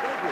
Thank you.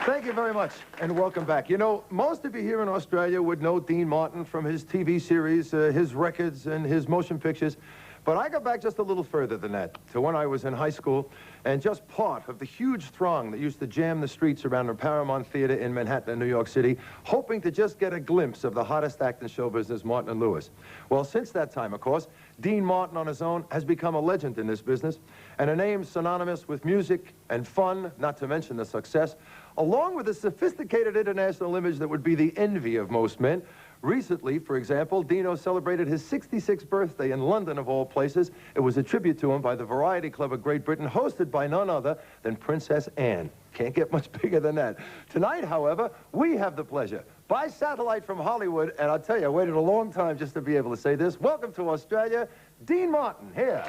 Thank you very much, and welcome back. You know, most of you here in Australia would know Dean Martin from his TV series, his records, and his motion pictures. But I go back just a little further than that, to when I was in high school, and just part of the huge throng that used to jam the streets around the Paramount Theater in Manhattan and New York City, hoping to just get a glimpse of the hottest act in show business, Martin and Lewis. Well, since that time, of course, Dean Martin on his own has become a legend in this business, and a name synonymous with music and fun, not to mention the success, along with a sophisticated international image that would be the envy of most men. Recently, for example, Dino celebrated his 66th birthday in London, of all places. It was a tribute to him by the Variety Club of Great Britain, hosted by none other than Princess Anne. Can't get much bigger than that. Tonight, however, we have the pleasure, by satellite from Hollywood, and I'll tell you, I waited a long time just to be able to say this. Welcome to Australia, Dean Martin, here.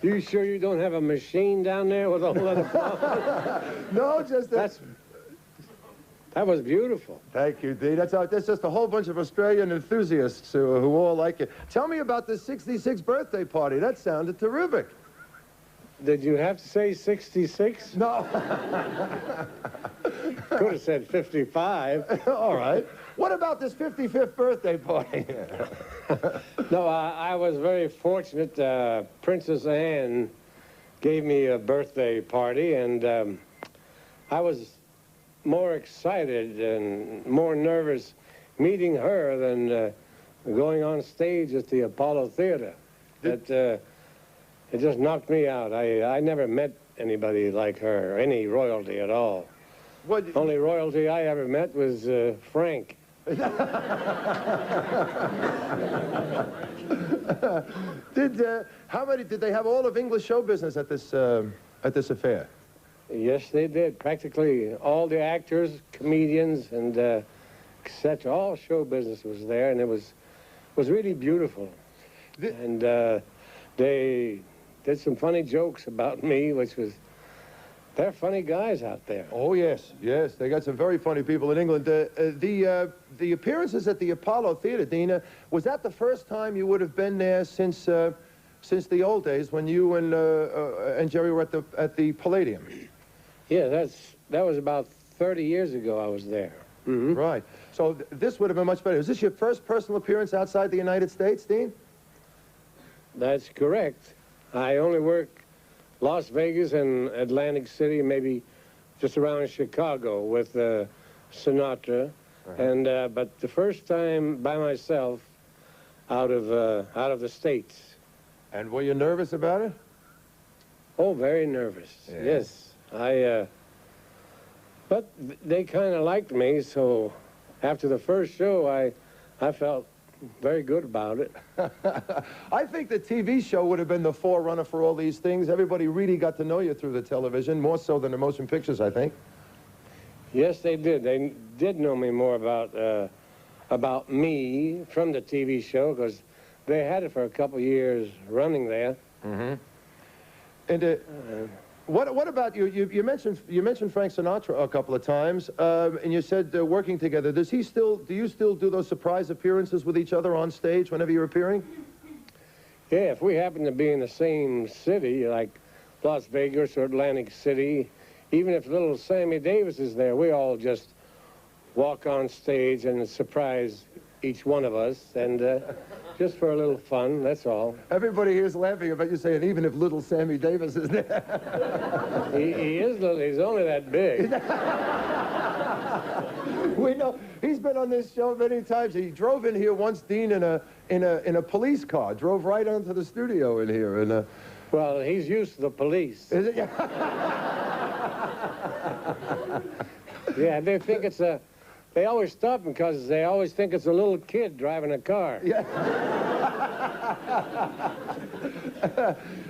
You sure you don't have a machine down there with all that applause? No, just that was beautiful. Thank you, Dean. That's just a whole bunch of Australian enthusiasts who all like it. Tell me about the 66th birthday party. That sounded terrific. Did you have to say 66? No. Could have said 55. All right. What about this 55th birthday party? No, I was very fortunate. Princess Anne gave me a birthday party, and I was more excited and more nervous meeting her than going on stage at the Apollo Theater. It just knocked me out. I never met anybody like her, any royalty at all. Only royalty I ever met was Frank. Did they have all of English show business at this affair? Yes, they did. Practically all the actors, comedians, and etc. All show business was there, and it was really beautiful. And they did some funny jokes about me, which was. They're funny guys out there. Oh, yes, yes. They got some very funny people in England. The appearances at the Apollo Theater, Dina, was that the first time you would have been there since the old days when you and Jerry were at the Palladium? Yeah, that was about 30 years ago I was there. Mm-hmm. Right. So this would have been much better. Is this your first personal appearance outside the United States, Dean? That's correct. I only work Las Vegas and Atlantic City, maybe just around Chicago with Sinatra, and but the first time by myself out of the States. And were you nervous about it? Oh, very nervous. Yeah. Yes, but they kind of liked me, so after the first show, I felt very good about it. I think the TV show would have been the forerunner for all these things. Everybody really got to know you through the television, more so than the motion pictures, I think. Yes, they did. They did know me more about me from the TV show, because they had it for a couple years running there. Mm-hmm. And what about you? You mentioned Frank Sinatra a couple of times, and you said working together. Do you still do those surprise appearances with each other on stage whenever you're appearing? Yeah, if we happen to be in the same city, like Las Vegas or Atlantic City, even if little Sammy Davis is there, we all just walk on stage and surprise each one of us, and just for a little fun, that's all. Everybody here's laughing about you saying, even if little Sammy Davis is there. He is little, he's only that big. We know, he's been on this show many times. He drove in here once, Dean, in a police car, drove right onto the studio in here. And well, he's used to the police. Is it? Yeah, they think it's a... They always stop him because they always think it's a little kid driving a car. Yeah.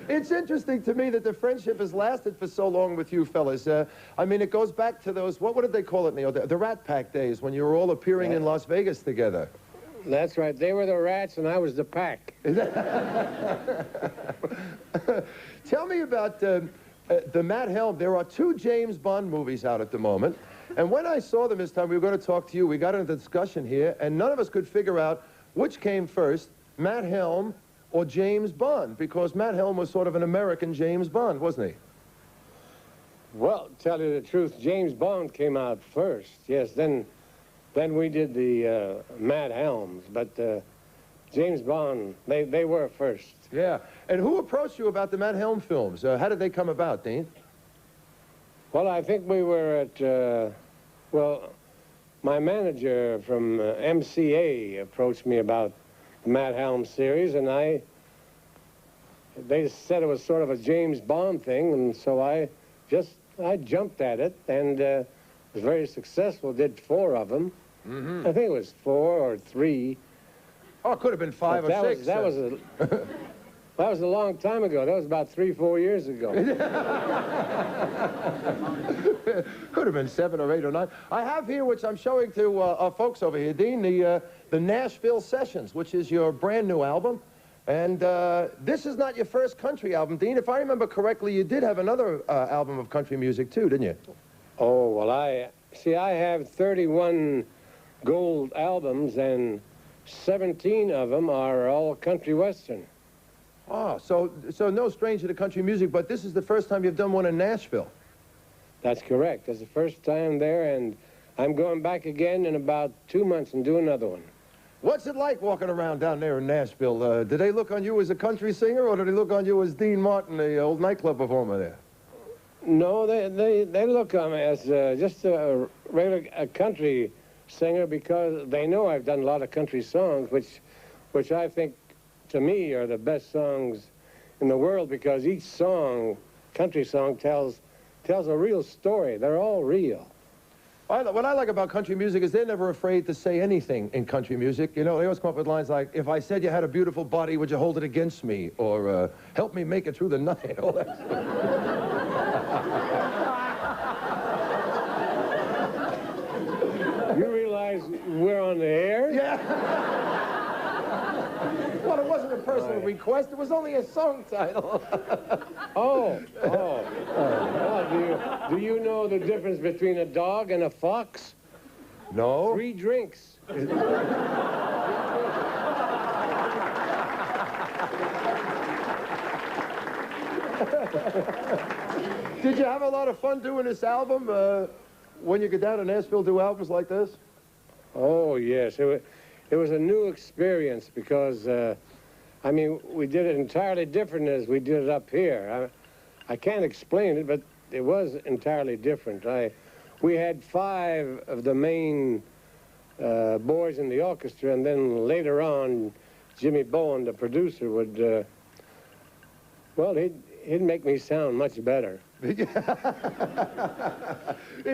It's interesting to me that the friendship has lasted for so long with you fellas. I mean, it goes back to those, what did they call it, Neil? The Rat Pack days when you were all appearing in Las Vegas together. That's right. They were the rats and I was the pack. Tell me about the Matt Helm. There are 2 James Bond movies out at the moment. And when I saw them this time, we were going to talk to you. We got into discussion here, and none of us could figure out which came first, Matt Helm or James Bond, because Matt Helm was sort of an American James Bond, wasn't he? Well, to tell you the truth, James Bond came out first. Yes, then we did the Matt Helms, but James Bond, they were first. Yeah. And who approached you about the Matt Helm films? How did they come about, Dean? Well, I think we were at, well, my manager from MCA approached me about the Matt Helm series, and they said it was sort of a James Bond thing, and so I jumped at it, and was very successful, did 4 of them. I think it was 4 or 3. Oh, it could have been 5 or 6. That was a long time ago. That was about 3, 4 years ago. Could have been 7 or 8 or 9. I have here, which I'm showing to our folks over here, Dean, the Nashville Sessions, which is your brand new album. And this is not your first country album, Dean. If I remember correctly, you did have another album of country music, too, didn't you? Oh, well, I have 31 gold albums, and 17 of them are all country western. Oh, so no stranger to country music, but this is the first time you've done one in Nashville. That's correct. It's the first time there, and I'm going back again in about 2 months and do another one. What's it like walking around down there in Nashville? Do they look on you as a country singer, or do they look on you as Dean Martin, the old nightclub performer there? No, they look on me as just a regular country singer, because they know I've done a lot of country songs, which I think, to me, are the best songs in the world, because each song, country song, tells a real story. They're all real. What I like about country music is they're never afraid to say anything in country music. You know, they always come up with lines like, if I said you had a beautiful body, would you hold it against me? Or, help me make it through the night. All that stuff. You realize we're on the air? Yeah. Well, it wasn't a personal request. It was only a song title. Oh. Well, do you know the difference between a dog and a fox? No. 3 drinks. Did you have a lot of fun doing this album? When you get down to Nashville, do albums like this? Oh, yes. It was a new experience, because, I mean, we did it entirely different as we did it up here. I can't explain it, but it was entirely different. We had 5 of the main boys in the orchestra, and then later on, Jimmy Bowen, the producer, would, well, he'd make me sound much better. In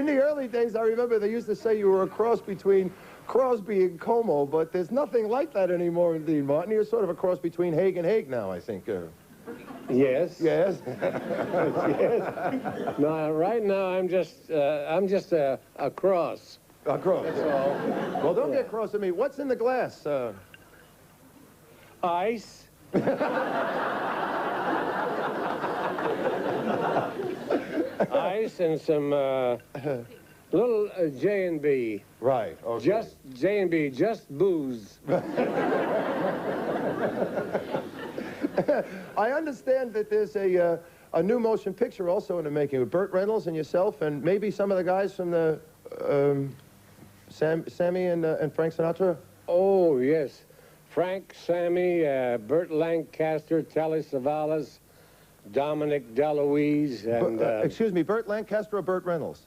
the early days, I remember they used to say you were a cross between Crosby and Como, but there's nothing like that anymore in Dean Martin. You're sort of a cross between Haig and Haig now, I think. Yes. Yes? Yes. No, right now I'm just a cross. A cross. That's all. Well, don't get cross at me. What's in the glass? Ice. Ice and some little J&B. Right. Okay. Just J&B, just booze. I understand that there's a new motion picture also in the making with Burt Reynolds and yourself, and maybe some of the guys from the Sammy and Frank Sinatra. Oh yes, Frank, Sammy, Burt Lancaster, Telly Savalas, Dominic DeLuise, and excuse me, Burt Lancaster or Burt Reynolds?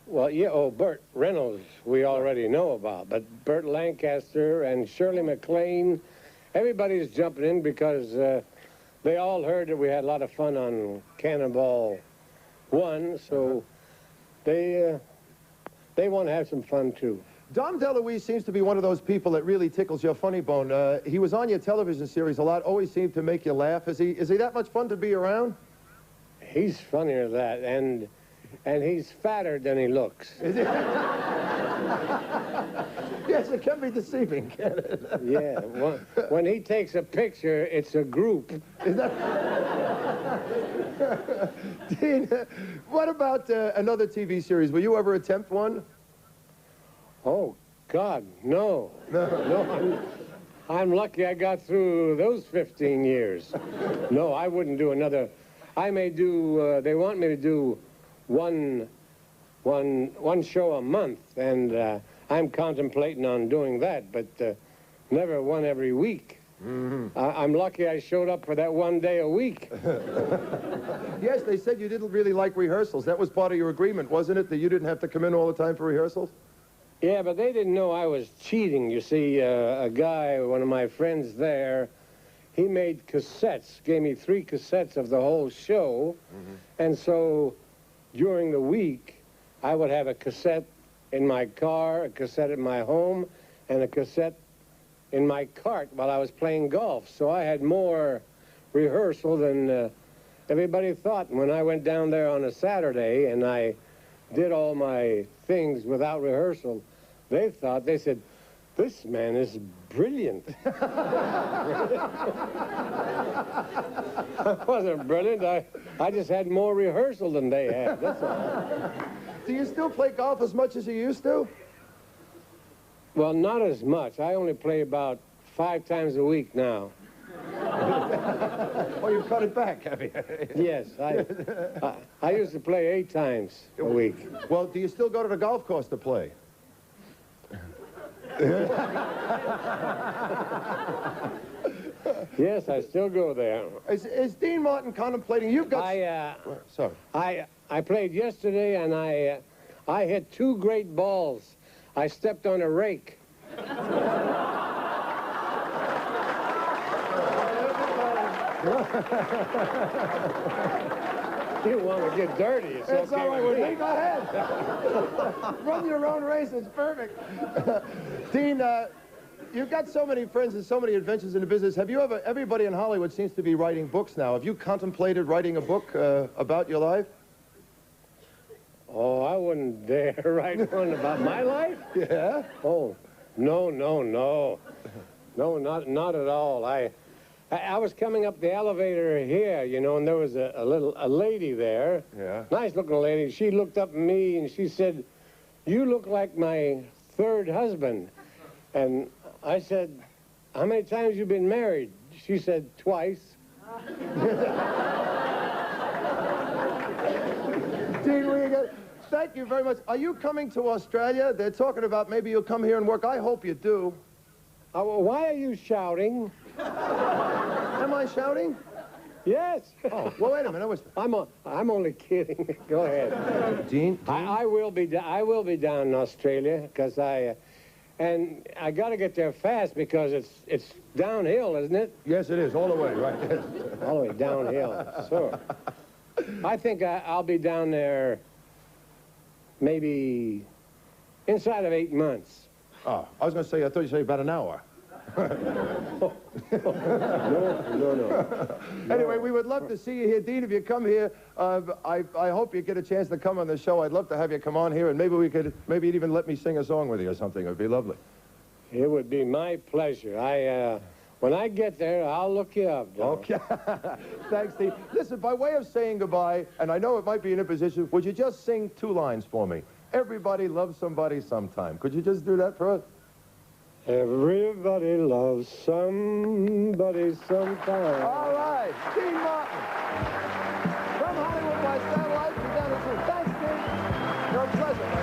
Well, yeah, Burt Reynolds we already know about, but Burt Lancaster and Shirley MacLaine, everybody's jumping in because they all heard that we had a lot of fun on Cannonball 1, so they want to have some fun too. Dom DeLuise seems to be one of those people that really tickles your funny bone. He was on your television series a lot, always seemed to make you laugh. Is he that much fun to be around? He's funnier than that, and he's fatter than he looks. Is he? Yes, it can be deceiving, can it? Yeah, when he takes a picture, it's a group. Is that... Dean, what about another TV series? Will you ever attempt one? Oh, God, no. No, I'm lucky I got through those 15 years. No, I wouldn't do another. I may do, they want me to do one show a month, and I'm contemplating on doing that, but never one every week. Mm-hmm. I'm lucky I showed up for that one day a week. Yes, they said you didn't really like rehearsals. That was part of your agreement, wasn't it, that you didn't have to come in all the time for rehearsals? Yeah, but they didn't know I was cheating. You see, a guy, one of my friends there, he made cassettes, gave me 3 cassettes of the whole show, and so during the week, I would have a cassette in my car, a cassette at my home, and a cassette in my cart while I was playing golf. So I had more rehearsal than everybody thought. And when I went down there on a Saturday and I did all my things without rehearsal, they said, this man is brilliant. I wasn't brilliant. I just had more rehearsal than they had, that's all. Do you still play golf as much as you used to? Well, not as much. I only play about 5 times a week now. Oh, you've cut it back, have you? Yes, I used to play 8 times a week. Well, do you still go to the golf course to play? Yes, I still go there. Is Dean Martin contemplating? You've got... Sorry. I played yesterday, and I hit 2 great balls. I stepped on a rake. You want to get dirty, it's okay all right with with me. me. Go ahead. Run your own race, it's perfect. Dean, you've got so many friends and so many adventures in the business. Have you ever... Everybody in Hollywood seems to be writing books now. Have you contemplated writing a book about your life? Oh, I wouldn't dare write one about my life. Yeah? Oh, no. No, not at all. I was coming up the elevator here, you know, and there was a lady there. Yeah. Nice-looking lady. She looked up at me, and she said, you look like my 3rd husband. And I said, how many times you been married? She said, twice. Dean, thank you very much. Are you coming to Australia? They're talking about maybe you'll come here and work. I hope you do. Why are you shouting? Am I shouting? Yes. Oh, well, wait a minute. I'm only kidding. Go ahead. Dean? I will be down in Australia because and I got to get there fast because it's downhill, isn't it? Yes, it is. All the way, right. All the way downhill. Sure. I think I'll be down there maybe inside of 8 months. Oh, I was going to say, I thought you said about an hour. No. Anyway, we would love to see you here. Dean, if you come here, I hope you get a chance to come on the show. I'd love to have you come on here, and maybe you'd even let me sing a song with you or something. It would be lovely. It would be my pleasure. When I get there, I'll look you up, Don. Okay. Thanks, Steve. Listen, by way of saying goodbye, and I know it might be an imposition, would you just sing 2 lines for me? Everybody loves somebody sometime. Could you just do that for us? Everybody loves somebody sometime. All right. Dean Martin. From Hollywood by satellite. Thanks, Dean. You're a pleasure, man.